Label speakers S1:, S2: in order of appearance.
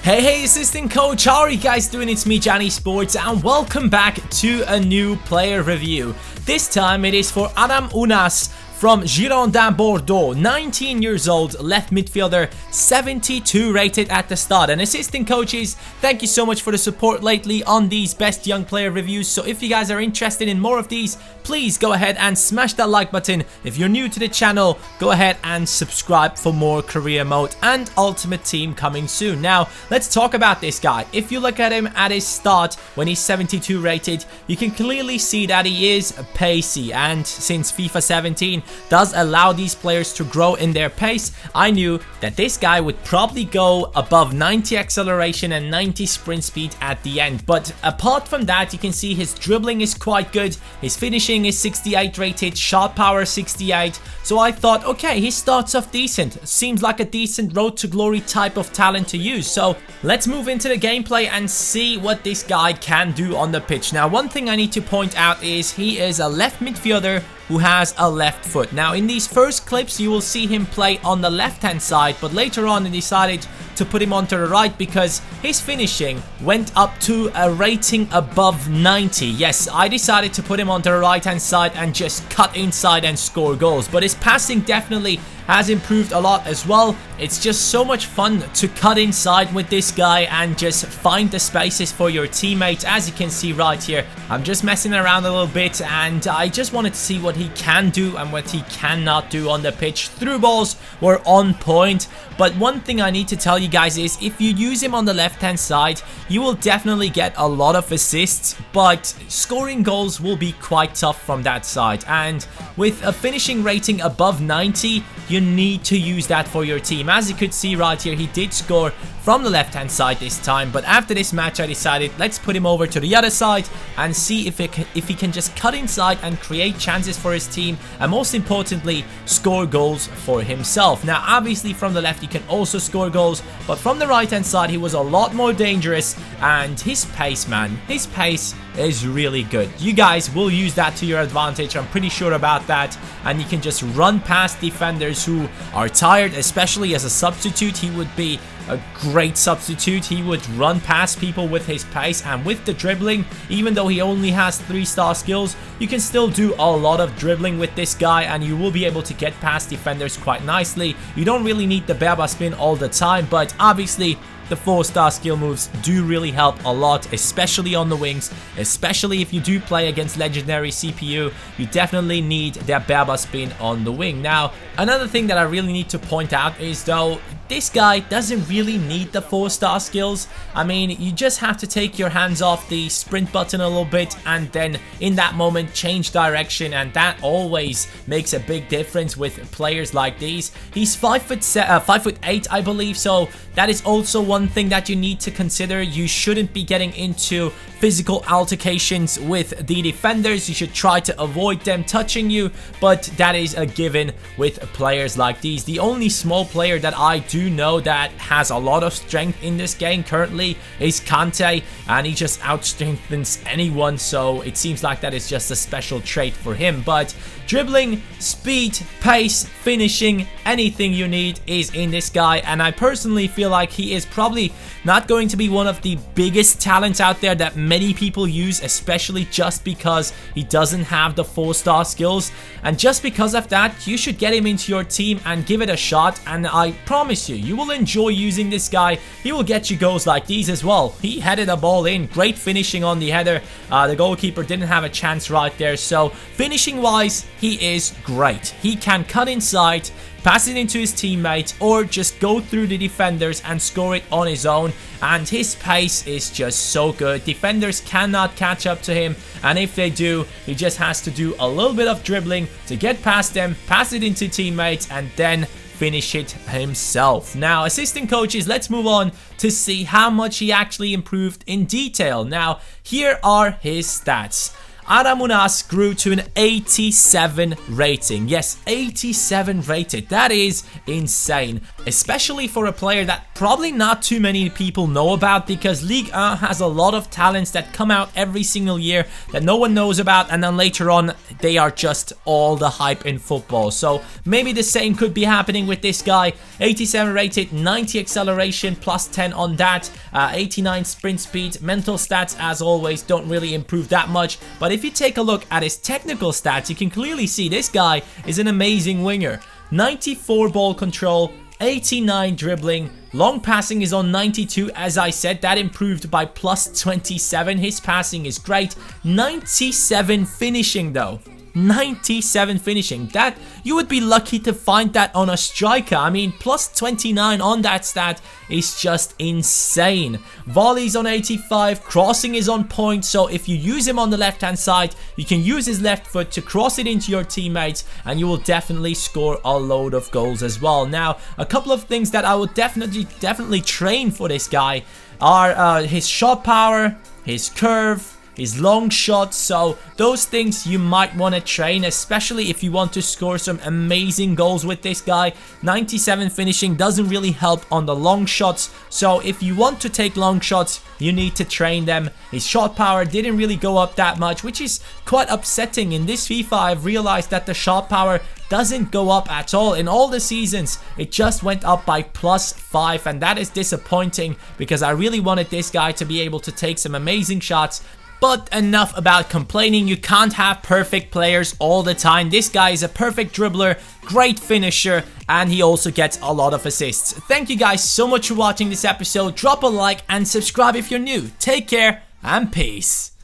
S1: Hey, assistant coach, how are you guys doing? It's me, Johnny Sports, and welcome back to a new player review. This time it is for Adam Ounas from Girondin Bordeaux, 19 years old, left midfielder, 72 rated at the start. And assistant coaches, thank you so much for the support lately on these best young player reviews. So if you guys are interested in more of these, please go ahead and smash that like button. If you're new to the channel, go ahead and subscribe for more career mode and ultimate team coming soon. Now, let's talk about this guy. If you look at him at his start when he's 72 rated, you can clearly see that he is pacey. And since FIFA 17 does allow these players to grow in their pace, I knew that this guy would probably go above 90 acceleration and 90 sprint speed at the end. But apart from that, you can see his dribbling is quite good, his finishing is 68 rated, shot power 68. So I thought, okay, he starts off decent, seems like a decent road to glory type of talent to use. So let's move into the gameplay and see what this guy can do on the pitch. Now, one thing I need to point out is he is a left midfielder who has a left foot. Now, in these first clips, you will see him play on the left-hand side, but later on, he decided to put him onto the right because his finishing went up to a rating above 90. Yes, I decided to put him onto the right-hand side and just cut inside and score goals, but his passing definitely has improved a lot as well. It's just so much fun to cut inside with this guy and just find the spaces for your teammates. As you can see right here, I'm just messing around a little bit and I just wanted to see what he can do and what he cannot do on the pitch. Through balls were on point, but one thing I need to tell you guys is if you use him on the left hand side, you will definitely get a lot of assists, but scoring goals will be quite tough from that side. And with a finishing rating above 90, you need to use that for your team. As you could see right here, he did score from the left hand side this time, but after this match I decided let's put him over to the other side and see if he can just cut inside and create chances for his team, and most importantly score goals for himself. Now obviously from the left he can also score goals, but from the right hand side he was a lot more dangerous, and his pace, man, his pace is really good. You guys will use that to your advantage, I'm pretty sure about that, and you can just run past defenders who are tired. Especially as a substitute, he would be a great substitute. He would run past people with his pace, and with the dribbling, even though he only has 3-star skills, you can still do a lot of dribbling with this guy and you will be able to get past defenders quite nicely. You don't really need the Berba spin all the time, but obviously the 4-star skill moves do really help a lot, especially on the wings, especially if you do play against legendary CPU. You definitely need that Berba spin on the wing. Now, another thing that I really need to point out is though, this guy doesn't really need the 4-star skills. I mean, you just have to take your hands off the sprint button a little bit and then in that moment change direction, and that always makes a big difference with players like these. He's 5'8", I believe, so that is also one thing that you need to consider. You shouldn't be getting into physical altercations with the defenders. You should try to avoid them touching you, but that is a given with players like these. The only small player that I do know that has a lot of strength in this game currently is Kante, and he just outstrengthens anyone, so it seems like that is just a special trait for him. But dribbling, speed, pace, finishing, anything you need is in this guy, and I personally feel like he is probably not going to be one of the biggest talents out there that many people use, especially just because he doesn't have the 4-star skills. And just because of that, you should get him into your team and give it a shot, and I promise you will enjoy using this guy. He will get you goals like these as well. He headed a ball in, great finishing on the header. The goalkeeper didn't have a chance right there, so finishing wise he is great. He can cut inside, pass it into his teammate, or just go through the defenders and score it on his own, and his pace is just so good. Defenders cannot catch up to him, and if they do, he just has to do a little bit of dribbling to get past them, pass it into teammates, and then finish it himself. Now, assistant coaches, let's move on to see how much he actually improved in detail. Now, here are his stats. Adam Ounas grew to an 87 rating. Yes, 87 rated. That is insane, especially for a player that probably not too many people know about, because Ligue 1 has a lot of talents that come out every single year that no one knows about, and then later on they are just all the hype in football. So maybe the same could be happening with this guy. 87 rated, 90 acceleration, plus 10 on that, 89 sprint speed. Mental stats, as always, don't really improve that much, but if you take a look at his technical stats, you can clearly see this guy is an amazing winger. 94 ball control, 89 dribbling, long passing is on 92, as I said, that improved by plus 27. His passing is great. 97 finishing though. 97 finishing. That, you would be lucky to find that on a striker. I mean, plus 29 on that stat is just insane. Volleys on 85, crossing is on point, so if you use him on the left hand side, you can use his left foot to cross it into your teammates, and you will definitely score a load of goals as well. Now, a couple of things that I would definitely train for this guy are his shot power, his curve, his long shots. So those things you might want to train, especially if you want to score some amazing goals with this guy. 97 finishing doesn't really help on the long shots, so if you want to take long shots, you need to train them. His shot power didn't really go up that much, which is quite upsetting. In this FIFA, I've realized that the shot power doesn't go up at all. In all the seasons, it just went up by plus 5, and that is disappointing because I really wanted this guy to be able to take some amazing shots. But enough about complaining. You can't have perfect players all the time. This guy is a perfect dribbler, great finisher, and he also gets a lot of assists. Thank you guys so much for watching this episode. Drop a like and subscribe if you're new. Take care and peace.